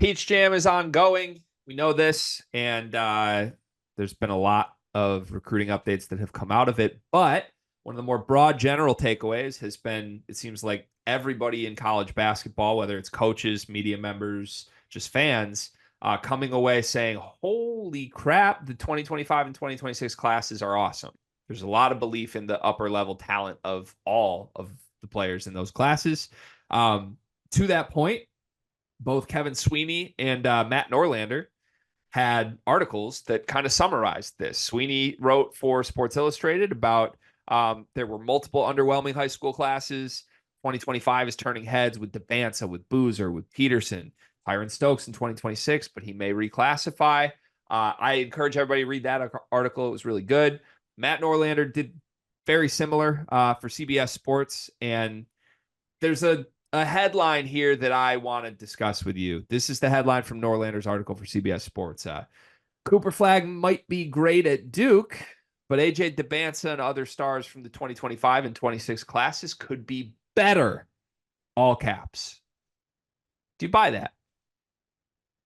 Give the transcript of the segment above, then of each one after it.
Peach Jam is ongoing. We know this, and there's been a lot of recruiting updates that have come out of it. But one of the more broad general takeaways has been it seems like everybody in college basketball, whether it's coaches, media members, just fans, coming away saying, holy crap, the 2025 and 2026 classes are awesome. There's a lot of belief in the upper level talent of all of the players in those classes. To that point, both Kevin Sweeney and Matt Norlander had articles that kind of summarized this. Sweeney wrote for Sports Illustrated about there were multiple underwhelming high school classes. 2025 is turning heads with Dybantsa, with Boozer, with Peterson, Tyran Stokes in 2026, but he may reclassify. I encourage everybody to read that article. It was really good. Matt Norlander did very similar for CBS Sports, and there's a headline here that I want to discuss with you. This is the headline from Norlander's article for CBS Sports. Cooper Flagg might be great at Duke, but AJ Dybantsa and other stars from the 2025 and 26 classes could be better. All caps. Do you buy that?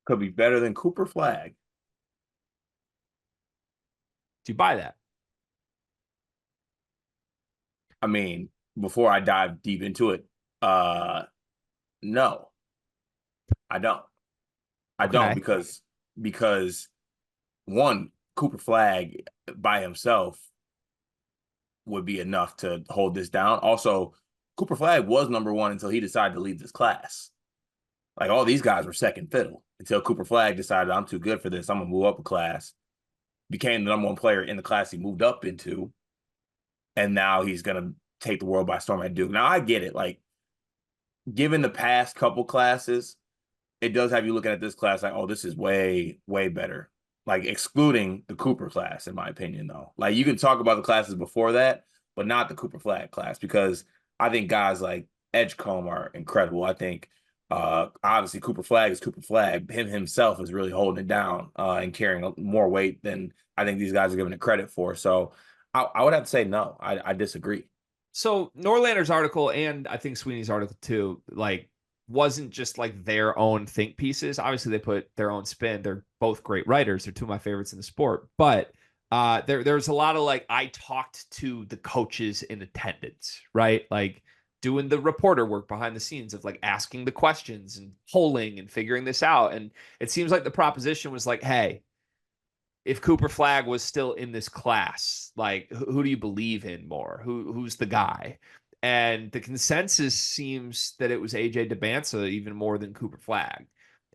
Could be better than Cooper Flagg. Do you buy that? I mean, before I dive deep into it, no, I don't. I don't because one, Cooper Flagg by himself would be enough to hold this down. Also, Cooper Flagg was number one until he decided to leave this class. Like, all these guys were second fiddle until Cooper Flagg decided, I'm too good for this. I'm gonna move up a class. Became the number one player in the class he moved up into, and now he's gonna take the world by storm at Duke. Now, I get it. Like, given the past couple classes, it does have you looking at this class like, oh, this is way, way better. Like, excluding the Cooper class, in my opinion, though. Like, you can talk about the classes before that, but not the Cooper Flagg class, because I think guys like Edgecombe are incredible. I think, obviously, Cooper Flagg is Cooper Flagg. Him himself is really holding it down and carrying more weight than I think these guys are giving it credit for. So I would have to say no. I disagree. So Norlander's article, and I think Sweeney's article too, like, wasn't just like their own think pieces. Obviously, they put their own spin. They're both great writers. They're two of my favorites in the sport. But there's a lot of like, I talked to the coaches in attendance, right? Like doing the reporter work behind the scenes of like asking the questions and polling and figuring this out. And it seems like the proposition was like, hey, if Cooper Flagg was still in this class, like who do you believe in more? Who's the guy? And the consensus seems that it was AJ Dybantsa even more than Cooper Flagg.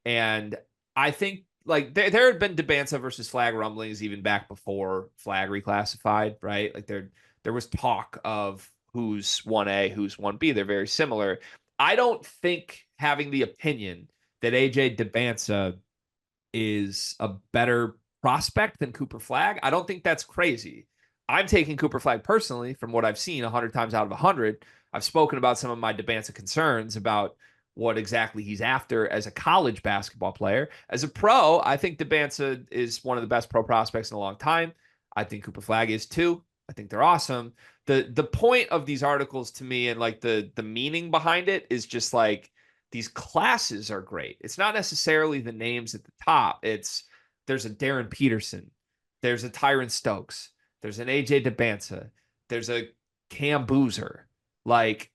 And I think like there had been Dybantsa versus Flagg rumblings even back before Flagg reclassified, right? Like there was talk of who's 1A, who's 1B. They're very similar. I don't think having the opinion that AJ Dybantsa is a better prospect than Cooper Flagg, I don't think that's crazy. I'm taking Cooper Flagg personally from what I've seen 100 times out of 100. I've spoken about some of my Dybantsa concerns about what exactly he's after as a college basketball player. As a pro, I think Dybantsa is one of the best pro prospects in a long time. I think Cooper Flagg is too. I think they're awesome. The point of these articles to me and like the meaning behind it is just like these classes are great. It's not necessarily the names at the top. There's a Darren Peterson, there's a Tyran Stokes, there's an AJ Dybantsa, there's a Cam Boozer. Like,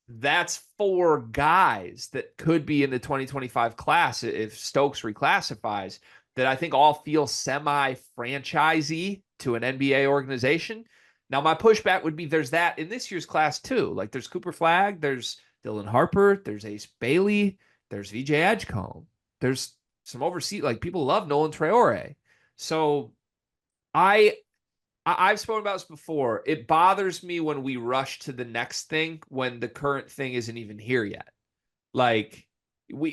that's four guys that could be in the 2025 class if Stokes reclassifies that I think all feel semi-franchisey to an NBA organization. Now, my pushback would be there's that in this year's class too. Like, there's Cooper Flagg, there's Dylan Harper, there's Ace Bailey, there's VJ Edgecombe, there's some overseas, like people love Nolan Traore. So I've spoken about this before. It bothers me when we rush to the next thing when the current thing isn't even here yet. Like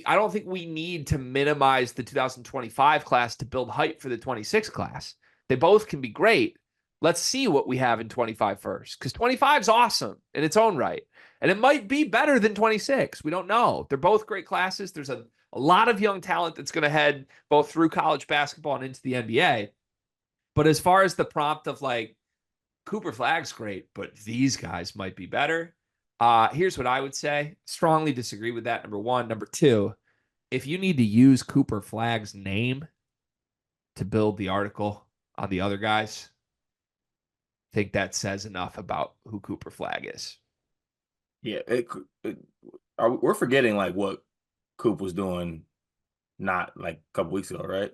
I don't think we need to minimize the 2025 class to build hype for the 26 class. They both can be great. Let's see what we have in 25 first, because 25 is awesome in its own right. And it might be better than 26. We don't know. They're both great classes. There's a lot of young talent that's going to head both through college basketball and into the NBA. But as far as the prompt of like, Cooper Flagg's great, but these guys might be better. Here's what I would say. Strongly disagree with that, number one. Number two, if you need to use Cooper Flagg's name to build the article on the other guys, I think that says enough about who Cooper Flagg is. Yeah, we're forgetting like what Coop was doing not like a couple weeks ago, right?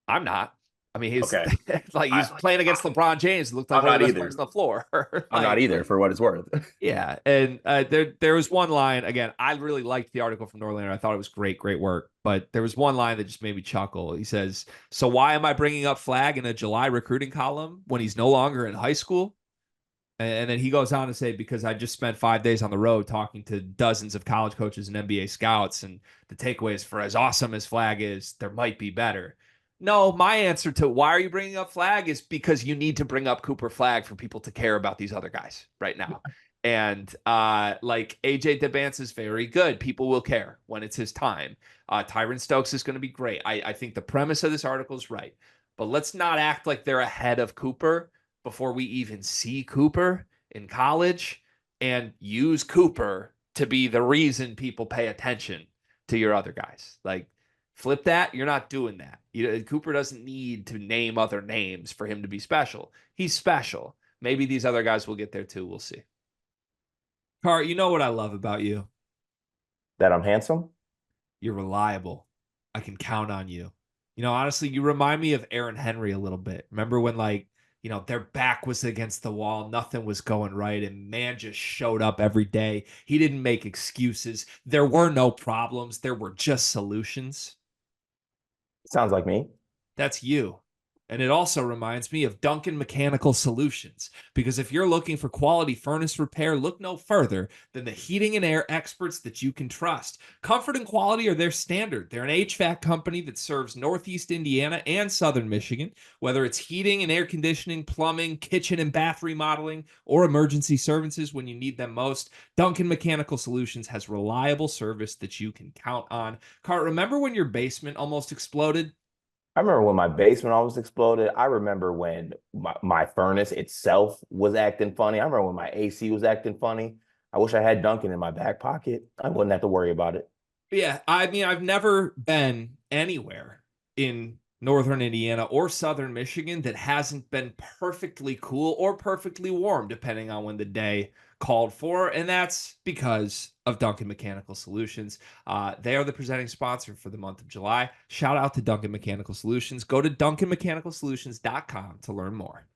I'm not. I mean, he's Okay. like he's playing against LeBron James. It looked like I'm one of not the best players either. on the floor. I'm not Like, either for what it's worth. yeah, and there was one line again. I really liked the article from Norlander. I thought it was great work. But there was one line that just made me chuckle. He says, "So why am I bringing up Flagg in a July recruiting column when he's no longer in high school?" And then he goes on to say, because I just spent 5 days on the road talking to dozens of college coaches and NBA scouts, and the takeaway is, for as awesome as Flagg is, there might be better. No, my answer to why are you bringing up Flagg is because you need to bring up Cooper Flagg for people to care about these other guys right now. And like AJ Dybantsa is very good. People will care when it's his time. Tyran Stokes is going to be great. I think the premise of this article is right. But let's not act like they're ahead of Cooper before we even see Cooper in college and use Cooper to be the reason people pay attention to your other guys. Like, flip that. You're not doing that. Cooper doesn't need to name other names for him to be special. He's special. Maybe these other guys will get there too. We'll see. Car, you know what I love about you? That I'm handsome? You're reliable. I can count on you. Honestly, you remind me of Aaron Henry a little bit. Remember when, like, their back was against the wall, nothing was going right, and man just showed up every day. He didn't make excuses. There were no problems. There were just solutions. Sounds like me. That's you. And it also reminds me of Duncan Mechanical Solutions, because if you're looking for quality furnace repair, look no further than the heating and air experts that you can trust. Comfort and quality are their standard. They're an HVAC company that serves Northeast Indiana and Southern Michigan, whether it's heating and air conditioning, plumbing, kitchen and bath remodeling, or emergency services when you need them most. Duncan Mechanical Solutions has reliable service that you can count on. Cart, remember when your basement almost exploded? I remember when my basement almost exploded. I remember when my furnace itself was acting funny. I remember when my AC was acting funny. I wish I had Duncan in my back pocket. I wouldn't have to worry about it. Yeah, I mean, I've never been anywhere in northern Indiana or southern Michigan that hasn't been perfectly cool or perfectly warm, depending on when the day called for. And that's because of Duncan Mechanical Solutions. They are the presenting sponsor for the month of July. Shout out to Duncan Mechanical Solutions. Go to duncanmechanicalsolutions.com to learn more.